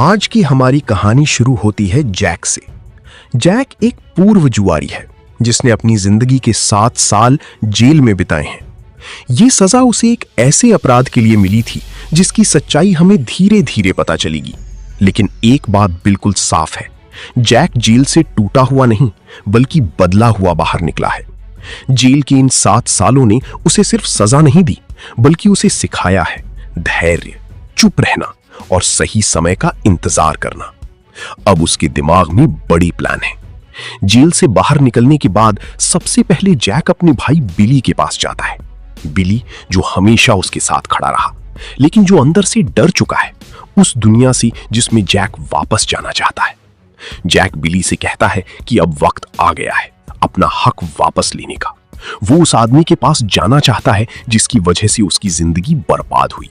आज की हमारी कहानी शुरू होती है जैक से। जैक एक पूर्व जुआरी है जिसने अपनी जिंदगी के 7 साल जेल में बिताए हैं। ये सजा उसे एक ऐसे अपराध के लिए मिली थी जिसकी सच्चाई हमें धीरे धीरे पता चलेगी। लेकिन एक बात बिल्कुल साफ है, जैक जेल से टूटा हुआ नहीं बल्कि बदला हुआ बाहर निकला है। जेल के इन 7 सालों ने उसे सिर्फ सजा नहीं दी बल्कि उसे सिखाया है धैर्य, चुप रहना और सही समय का इंतजार करना। अब उसके दिमाग में बड़ी प्लान है। जेल से बाहर निकलने के बाद सबसे पहले जैक अपने भाई बिली के पास जाता है। बिली जो हमेशा उसके साथ खड़ा रहा लेकिन जो अंदर से डर चुका है उस दुनिया से जिसमें जैक वापस जाना चाहता है। जैक बिली से कहता है कि अब वक्त आ गया है अपना हक वापस लेने का। वो उस आदमी के पास जाना चाहता है जिसकी वजह से उसकी जिंदगी बर्बाद हुई,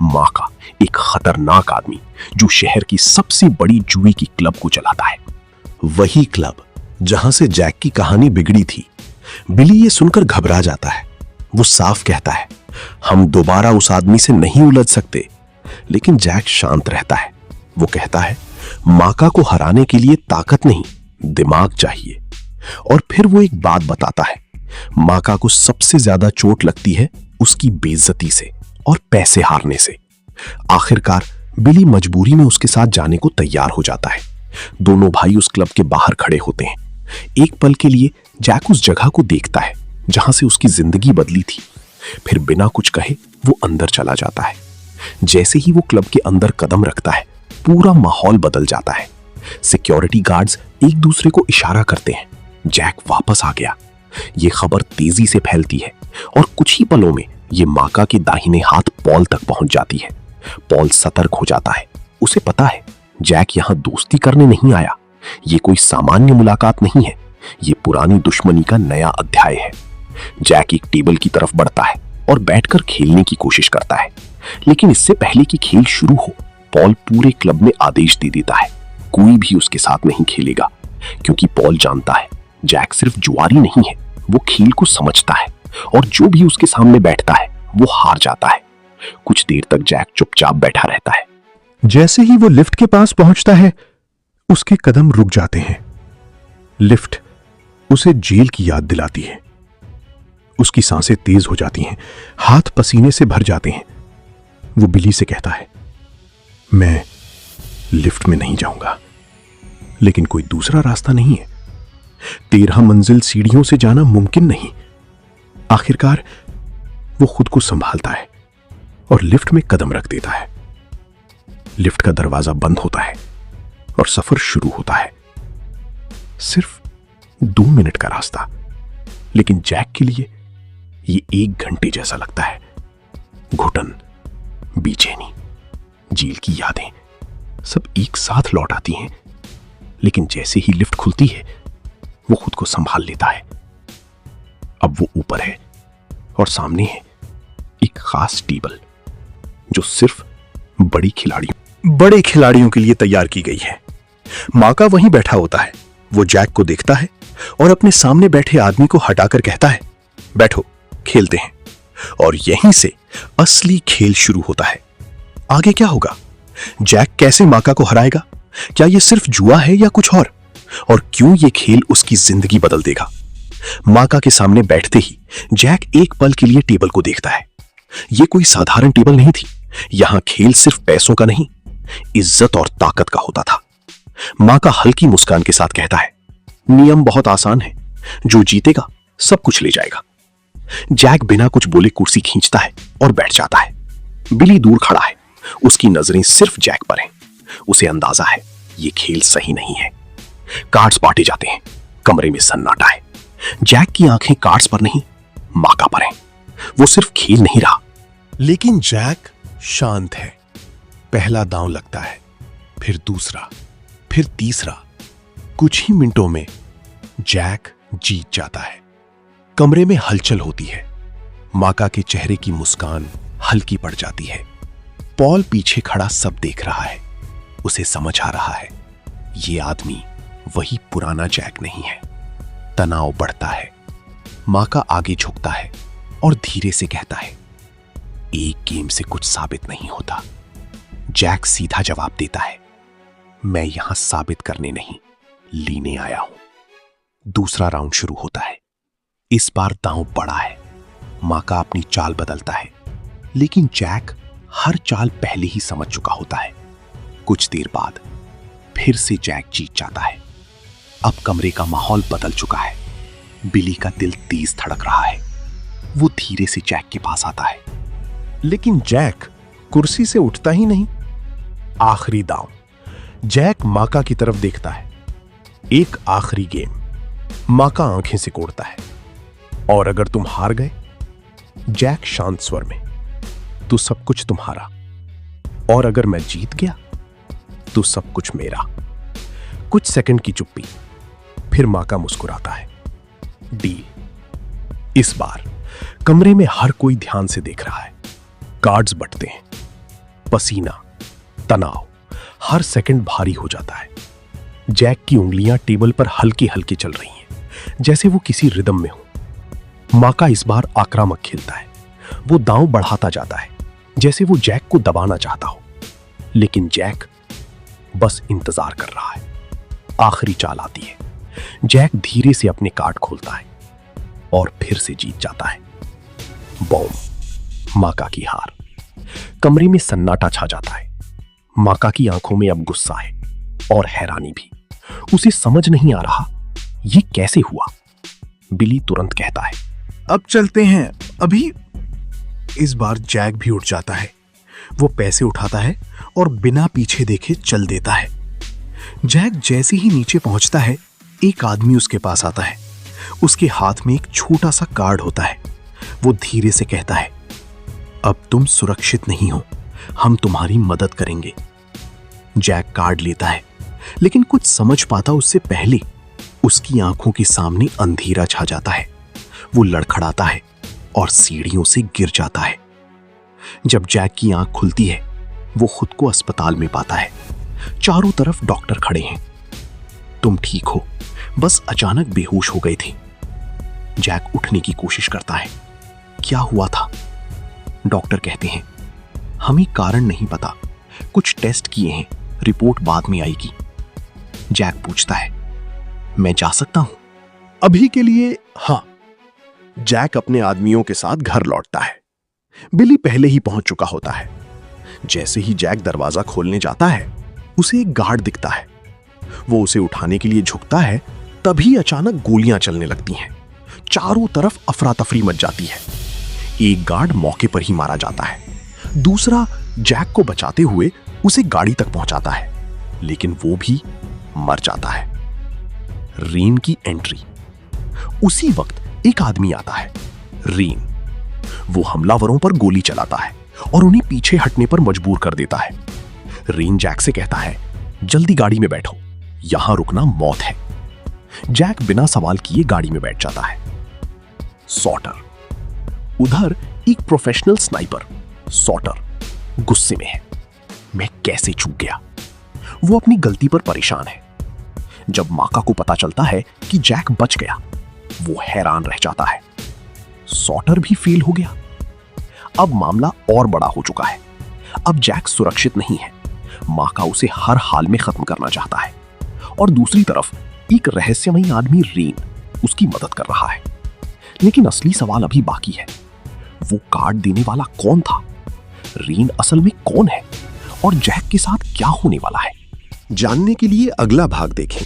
माँ का एक खतरनाक आदमी जो शहर की सबसे बड़ी जुए की क्लब को चलाता है। वही क्लब जहां से जैक की कहानी बिगड़ी थी। बिली ये सुनकर घबरा जाता है। वो साफ कहता है, हम दोबारा उस आदमी से नहीं उलझ सकते। लेकिन जैक शांत रहता है। वो कहता है, माका को हराने के लिए ताकत नहीं दिमाग चाहिए। और फिर वो एक बात बताता है, माका को सबसे ज्यादा चोट लगती है उसकी बेइज्जती से और पैसे हारने से। आखिरकार बिली मजबूरी में उसके साथ जाने को तैयार हो जाता है। दोनों भाई उस क्लब के बाहर खड़े होते हैं। एक पल के लिए जैक उस जगह को देखता है जहां से उसकी जिंदगी बदली थी। फिर बिना कुछ कहे वो अंदर चला जाता है। जैसे ही वो क्लब के अंदर कदम रखता है पूरा माहौल बदल जाता है। सिक्योरिटी गार्ड्स एक दूसरे को इशारा करते हैं, जैक वापस आ गया। ये खबर तेजी से फैलती है और कुछ ही पलों में ये माका के दाहिने हाथ पॉल तक पहुंच जाती है। पॉल सतर्क हो जाता है। उसे पता है जैक यहां दोस्ती करने नहीं आया। ये कोई सामान्य मुलाकात नहीं है, ये पुरानी दुश्मनी का नया अध्याय है। जैक एक टेबल की तरफ बढ़ता है और बैठकर खेलने की कोशिश करता है। लेकिन इससे पहले कि खेल शुरू हो पॉल पूरे क्लब में आदेश दे देता है, कोई भी उसके साथ नहीं खेलेगा। क्योंकि पॉल जानता है जैक सिर्फ जुआरी नहीं है, वो खेल को समझता है और जो भी उसके सामने बैठता है वो हार जाता है। कुछ देर तक जैक चुपचाप बैठा रहता है। जैसे ही वो लिफ्ट के पास पहुंचता है उसके कदम रुक जाते हैं। लिफ्ट उसे जेल की याद दिलाती है। उसकी सांसें तेज हो जाती हैं, हाथ पसीने से भर जाते हैं। वो बिली से कहता है, मैं लिफ्ट में नहीं जाऊंगा। लेकिन कोई दूसरा रास्ता नहीं है। 13 मंजिल सीढ़ियों से जाना मुमकिन नहीं। आखिरकार वो खुद को संभालता है और लिफ्ट में कदम रख देता है। लिफ्ट का दरवाजा बंद होता है और सफर शुरू होता है। सिर्फ 2 मिनट का रास्ता, लेकिन जैक के लिए ये 1 घंटे जैसा लगता है। घुटन, बेचैनी, जेल की यादें सब एक साथ लौट आती हैं। लेकिन जैसे ही लिफ्ट खुलती है वो खुद को संभाल लेता है। अब वो ऊपर है और सामने है एक खास टेबल जो सिर्फ बड़े खिलाड़ियों के लिए तैयार की गई है। माका वहीं बैठा होता है। वो जैक को देखता है और अपने सामने बैठे आदमी को हटाकर कहता है, बैठो, खेलते हैं। और यहीं से असली खेल शुरू होता है। आगे क्या होगा? जैक कैसे माका को हराएगा? क्या यह सिर्फ जुआ है या कुछ और क्यों यह खेल उसकी जिंदगी बदल देगा? माका के सामने बैठते ही जैक एक पल के लिए टेबल को देखता है। यह कोई साधारण टेबल नहीं थी। यहां खेल सिर्फ पैसों का नहीं, इज्जत और ताकत का होता था। माका हल्की मुस्कान के साथ कहता है, नियम बहुत आसान है, जो जीतेगा सब कुछ ले जाएगा। जैक बिना कुछ बोले कुर्सी खींचता है और बैठ जाता है। बिली दूर खड़ा है, उसकी नजरें सिर्फ जैक पर हैं। उसे अंदाजा है यह खेल सही नहीं है। कार्ड्स बांटे जाते हैं। कमरे में सन्नाटा है। जैक की आंखें कार्ड्स पर नहीं, माका पर हैं। वो सिर्फ खेल नहीं रहा। लेकिन जैक शांत है। पहला दांव लगता है, फिर दूसरा, फिर तीसरा। कुछ ही मिनटों में जैक जीत जाता है। कमरे में हलचल होती है। माका के चेहरे की मुस्कान हल्की पड़ जाती है। पॉल पीछे खड़ा सब देख रहा है। उसे समझ आ रहा है ये आदमी वही पुराना जैक नहीं है। तनाव बढ़ता है। माका आगे झुकता है और धीरे से कहता है, एक गेम से कुछ साबित नहीं होता। जैक सीधा जवाब देता है, मैं यहां साबित करने नहीं, लेने आया हूं। दूसरा राउंड शुरू होता है। इस बार दांव बड़ा है। माका अपनी चाल बदलता है, लेकिन जैक हर चाल पहले ही समझ चुका होता है। कुछ देर बाद फिर से जैक जीत जाता है। अब कमरे का माहौल बदल चुका है। बिली का दिल तेज धड़क रहा है। वो धीरे से जैक के पास आता है, लेकिन जैक कुर्सी से उठता ही नहीं। आखिरी दांव। जैक माका की तरफ देखता है। एक आखिरी गेम। माका आंखें सिकोड़ता है। और अगर तुम हार गए, जैक शांत स्वर में, तो सब कुछ तुम्हारा। और अगर मैं जीत गया, तो सब कुछ मेरा। कुछ सेकंड की चुप्पी, फिर माका मुस्कुराता है। डील। इस बार कमरे में हर कोई ध्यान से देख रहा है। कार्ड्स बंटते हैं। पसीना, तनाव हर सेकंड भारी हो जाता है। जैक की उंगलियां टेबल पर हल्की हल्की चल रही हैं, जैसे वो किसी रिदम में हो। माका इस बार आक्रामक खेलता है। वो दांव बढ़ाता जाता है, जैसे वो जैक को दबाना चाहता हो। लेकिन जैक बस इंतजार कर रहा है। आखिरी चाल आती है। जैक धीरे से अपने कार्ड खोलता है और फिर से जीत जाता है। बॉम। माका की हार। कमरे में सन्नाटा छा जाता है। माका की आंखों में अब गुस्सा है और हैरानी भी। उसे समझ नहीं आ रहा ये कैसे हुआ। बिली तुरंत कहता है, अब चलते हैं अभी। इस बार जैक भी उठ जाता है। वो पैसे उठाता है और बिना पीछे देखे चल देता है। जैक जैसे ही नीचे पहुंचता है, एक आदमी उसके पास आता है। उसके हाथ में एक छोटा सा कार्ड होता है। वो धीरे से कहता है, अब तुम सुरक्षित नहीं हो, हम तुम्हारी मदद करेंगे। जैक कार्ड लेता है, लेकिन कुछ समझ पाता उससे पहले उसकी आंखों के सामने अंधेरा छा जाता है। वो लड़खड़ाता है और सीढ़ियों से गिर जाता है। जब जैक की आंख खुलती है, वो खुद को अस्पताल में पाता है। चारों तरफ डॉक्टर खड़े हैं। तुम ठीक हो, बस अचानक बेहोश हो गए थे। जैक उठने की कोशिश करता है। क्या हुआ था? डॉक्टर कहते हैं, हमें कारण नहीं पता, कुछ टेस्ट किए हैं, रिपोर्ट बाद में आएगी। जैक पूछता है, मैं जा सकता हूं? अभी के लिए हां। जैक अपने आदमियों के साथ घर लौटता है। बिली पहले ही पहुंच चुका होता है। जैसे ही जैक दरवाजा खोलने जाता है, उसे एक गार्ड दिखता है। वो उसे उठाने के लिए झुकता है, तभी अचानक गोलियां चलने लगती हैं। चारों तरफ अफरा तफरी मच जाती है। एक गार्ड मौके पर ही मारा जाता है। दूसरा जैक को बचाते हुए उसे गाड़ी तक पहुंचाता है, लेकिन वो भी मर जाता है। रीन की एंट्री। उसी वक्त एक आदमी आता है, रीन। वो हमलावरों पर गोली चलाता है और उन्हें पीछे हटने पर मजबूर कर देता है। रीन जैक से कहता है, जल्दी गाड़ी में बैठो, यहां रुकना मौत है। जैक बिना सवाल किए गाड़ी में बैठ जाता है। सॉटर। उधर एक प्रोफेशनल स्नाइपर, सॉटर, गुस्से में है। मैं कैसे चूक गया? वो अपनी गलती पर परेशान है। जब माका को पता चलता है कि जैक बच गया, वो हैरान रह जाता है। सॉटर भी फेल हो गया। अब मामला और बड़ा हो चुका है। अब जैक सुरक्षित नहीं है। माका उसे हर हाल में खत्म करना चाहता है और दूसरी तरफ एक रहस्यमयी आदमी रीन उसकी मदद कर रहा है। लेकिन असली सवाल अभी बाकी है। वो कार्ड देने वाला कौन था? रीन असल में कौन है और जैक के साथ क्या होने वाला है? जानने के लिए अगला भाग देखें।